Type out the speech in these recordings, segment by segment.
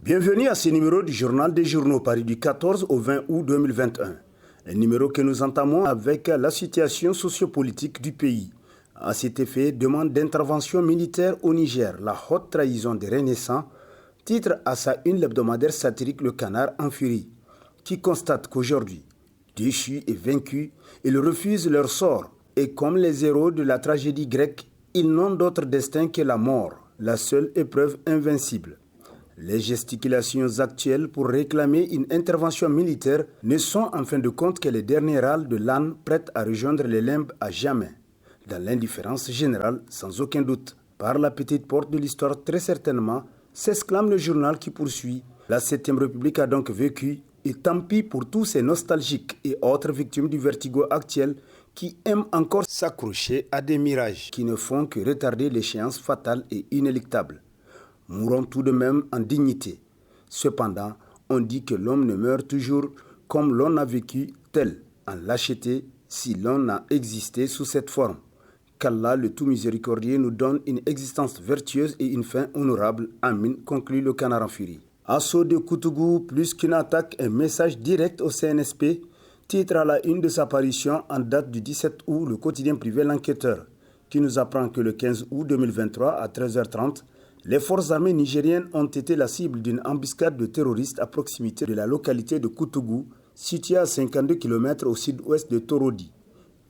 Bienvenue à ce numéro du Journal des Journaux paru du 14 au 20 août 2021. Un numéro que nous entamons avec la situation sociopolitique du pays. À cet effet, demande d'intervention militaire au Niger, la haute trahison des Renaissants, titre à sa une l'hebdomadaire satirique Le Canard en furie, qui constate qu'aujourd'hui, déchus et vaincus, ils refusent leur sort et comme les héros de la tragédie grecque, ils n'ont d'autre destin que la mort, la seule épreuve invincible. Les gesticulations actuelles pour réclamer une intervention militaire ne sont en fin de compte que les derniers râles de l'âne prêt à rejoindre les limbes à jamais. Dans l'indifférence générale, sans aucun doute, par la petite porte de l'histoire très certainement, s'exclame le journal qui poursuit. La 7e République a donc vécu, et tant pis pour tous ces nostalgiques et autres victimes du vertigo actuel qui aiment encore s'accrocher à des mirages qui ne font que retarder l'échéance fatale et inéluctable. Mourons tout de même en dignité. Cependant, on dit que l'homme ne meurt toujours comme l'on a vécu tel, en lâcheté, si l'on a existé sous cette forme. Qu'Allah, le tout miséricordieux, nous donne une existence vertueuse et une fin honorable. Amin, conclut le Canard en furie. Assaut de Koutougou, plus qu'une attaque, un message direct au CNSP, titre à la une de sa parution en date du 17 août, le quotidien privé L'Enquêteur, qui nous apprend que le 15 août 2023 à 13h30, les forces armées nigériennes ont été la cible d'une embuscade de terroristes à proximité de la localité de Koutougou, située à 52 km au sud-ouest de Torodi.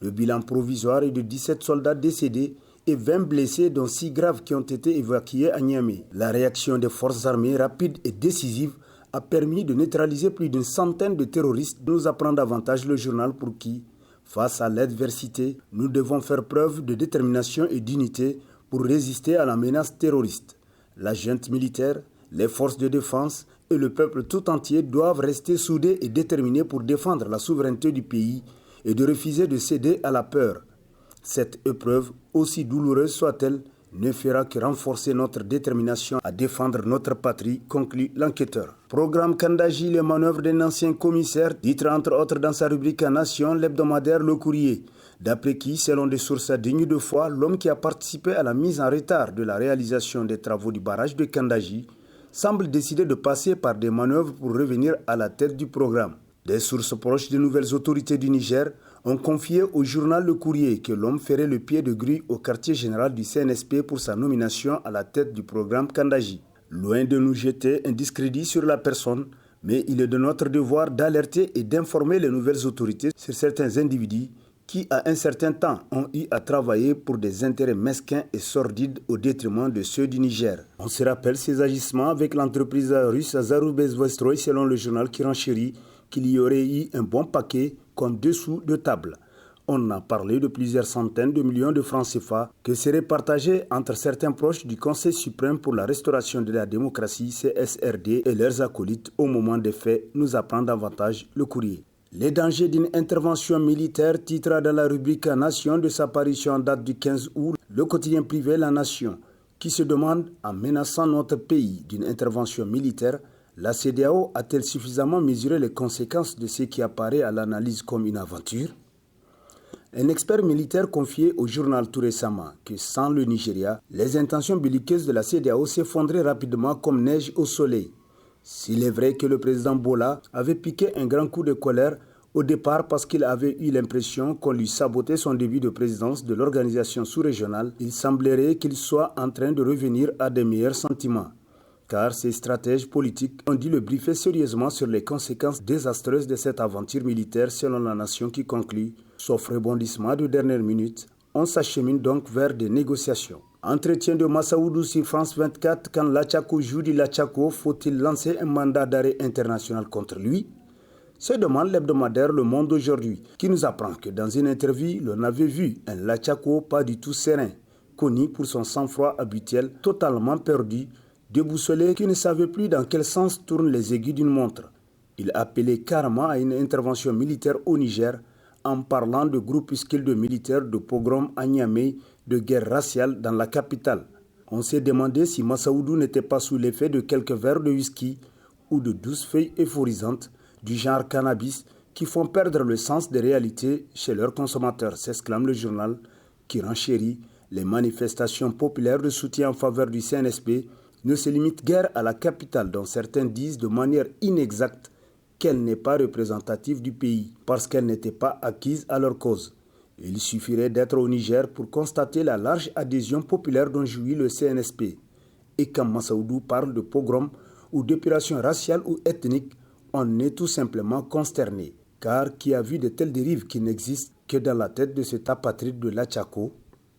Le bilan provisoire est de 17 soldats décédés et 20 blessés, dont 6 graves qui ont été évacués à Niamey. La réaction des forces armées, rapide et décisive, a permis de neutraliser plus d'une centaine de terroristes, nous apprend davantage le journal pour qui, face à l'adversité, nous devons faire preuve de détermination et d'unité pour résister à la menace terroriste. La junte militaire, les forces de défense et le peuple tout entier doivent rester soudés et déterminés pour défendre la souveraineté du pays et de refuser de céder à la peur. Cette épreuve, aussi douloureuse soit-elle, ne fera que renforcer notre détermination à défendre notre patrie, conclut l'enquêteur. Programme Kandaji, les manœuvres d'un ancien commissaire, titre entre autres dans sa rubrique Nation, l'hebdomadaire Le Courrier. D'après qui, selon des sources dignes de foi, l'homme qui a participé à la mise en retard de la réalisation des travaux du barrage de Kandaji semble décider de passer par des manœuvres pour revenir à la tête du programme. Des sources proches des nouvelles autorités du Niger ont confié au journal Le Courrier que l'homme ferait le pied de grue au quartier général du CNSP pour sa nomination à la tête du programme Kandaji. Loin de nous jeter un discrédit sur la personne, mais il est de notre devoir d'alerter et d'informer les nouvelles autorités sur certains individus qui, à un certain temps, ont eu à travailler pour des intérêts mesquins et sordides au détriment de ceux du Niger. On se rappelle ces agissements avec l'entreprise russe Zarubezvoistroy, selon le journal qui renchérit qu'il y aurait eu un bon paquet comme dessous de table. On a parlé de plusieurs centaines de millions de francs CFA que seraient partagés entre certains proches du Conseil suprême pour la restauration de la démocratie, CSRD, et leurs acolytes au moment des faits, nous apprend davantage Le Courrier. Les dangers d'une intervention militaire, titre dans la rubrique Nation de sa parution en date du 15 août, le quotidien privé La Nation, qui se demande, en menaçant notre pays d'une intervention militaire, la CEDEAO a-t-elle suffisamment mesuré les conséquences de ce qui apparaît à l'analyse comme une aventure? Un expert militaire confiait au journal tout récemment que sans le Nigeria, les intentions belliqueuses de la CEDEAO s'effondraient rapidement comme neige au soleil. S'il est vrai que le président Bola avait piqué un grand coup de colère au départ parce qu'il avait eu l'impression qu'on lui sabotait son début de présidence de l'organisation sous-régionale, il semblerait qu'il soit en train de revenir à des meilleurs sentiments. Car ces stratèges politiques ont dû le briefer sérieusement sur les conséquences désastreuses de cette aventure militaire selon La Nation qui conclut, sauf rebondissement de dernière minute, on s'achemine donc vers des négociations. Entretien de Massaoudou sur France 24, quand Lachako joue du Lachako, faut-il lancer un mandat d'arrêt international contre lui? Se demande l'hebdomadaire Le Monde aujourd'hui, qui nous apprend que dans une interview, l'on avait vu un Lachako pas du tout serein, connu pour son sang-froid habituel, totalement perdu, déboussolé, qui ne savait plus dans quel sens tournent les aiguilles d'une montre. Il appelait carrément à une intervention militaire au Niger en parlant de groupuscules de militaires de pogrom à Niamey, de guerre raciale dans la capitale. On s'est demandé si Massaoudou n'était pas sous l'effet de quelques verres de whisky ou de douces feuilles euphorisantes du genre cannabis qui font perdre le sens des réalités chez leurs consommateurs, s'exclame le journal qui renchérit les manifestations populaires de soutien en faveur du CNSP ne se limite guère à la capitale, dont certains disent de manière inexacte qu'elle n'est pas représentative du pays, parce qu'elle n'était pas acquise à leur cause. Il suffirait d'être au Niger pour constater la large adhésion populaire dont jouit le CNSP. Et quand Massaoudou parle de pogrom ou d'opération raciale ou ethnique, on est tout simplement consterné. Car qui a vu de telles dérives qui n'existent que dans la tête de cet apatride de l'Achako,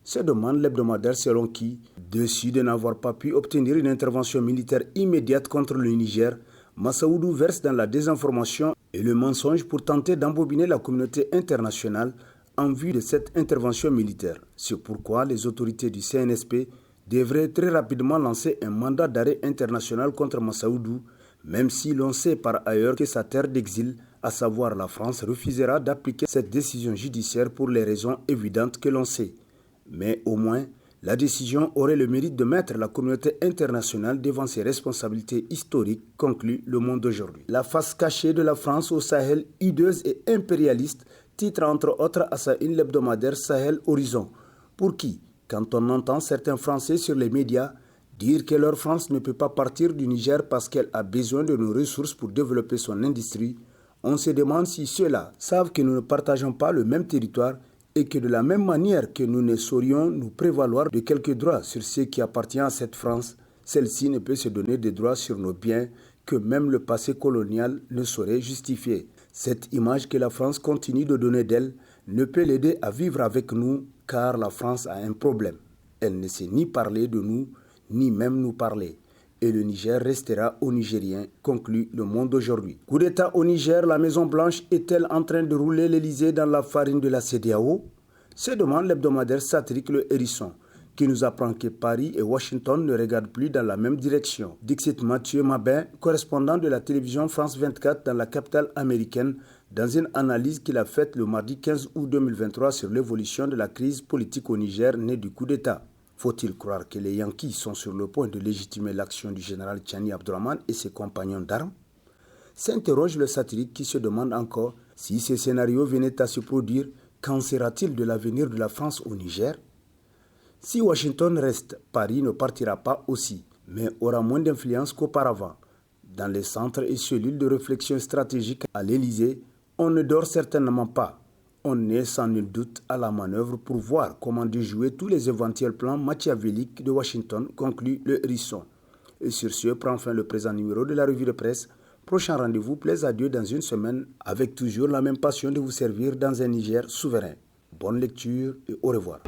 se demande l'hebdomadaire selon qui, déçu de n'avoir pas pu obtenir une intervention militaire immédiate contre le Niger, Massaoudou verse dans la désinformation et le mensonge pour tenter d'embobiner la communauté internationale en vue de cette intervention militaire. C'est pourquoi les autorités du CNSP devraient très rapidement lancer un mandat d'arrêt international contre Massaoudou, même si l'on sait par ailleurs que sa terre d'exil, à savoir la France, refusera d'appliquer cette décision judiciaire pour les raisons évidentes que l'on sait. Mais au moins, la décision aurait le mérite de mettre la communauté internationale devant ses responsabilités historiques, conclut Le Monde d'aujourd'hui. La face cachée de la France au Sahel, hideuse et impérialiste, titre entre autres à sa une hebdomadaire Sahel Horizon. Pour qui, quand on entend certains Français sur les médias dire que leur France ne peut pas partir du Niger parce qu'elle a besoin de nos ressources pour développer son industrie, on se demande si ceux-là savent que nous ne partageons pas le même territoire et que de la même manière que nous ne saurions nous prévaloir de quelques droits sur ce qui appartient à cette France, celle-ci ne peut se donner des droits sur nos biens que même le passé colonial ne saurait justifier. Cette image que la France continue de donner d'elle ne peut l'aider à vivre avec nous car la France a un problème. Elle ne sait ni parler de nous, ni même nous parler. Et le Niger restera aux Nigériens, conclut Le Monde d'aujourd'hui. Coup d'État au Niger, la Maison-Blanche est-elle en train de rouler l'Elysée dans la farine de la CEDEAO? Se demande l'hebdomadaire satirique Le Hérisson, qui nous apprend que Paris et Washington ne regardent plus dans la même direction. Dixit Mathieu Mabin, correspondant de la télévision France 24 dans la capitale américaine, dans une analyse qu'il a faite le mardi 15 août 2023 sur l'évolution de la crise politique au Niger née du coup d'État. Faut-il croire que les Yankees sont sur le point de légitimer l'action du général Tchani Abdourahmane et ses compagnons d'armes? S'interroge le satirique qui se demande encore si ces scénarios venaient à se produire, qu'en sera-t-il de l'avenir de la France au Niger? Si Washington reste, Paris ne partira pas aussi, mais aura moins d'influence qu'auparavant. Dans les centres et cellules de réflexion stratégique à l'Élysée, on ne dort certainement pas. On est sans nul doute à la manœuvre pour voir comment déjouer tous les éventuels plans machiavéliques de Washington, conclut Le Hérisson. Et sur ce, prend fin le présent numéro de la revue de presse. Prochain rendez-vous, plaise à Dieu dans une semaine, avec toujours la même passion de vous servir dans un Niger souverain. Bonne lecture et au revoir.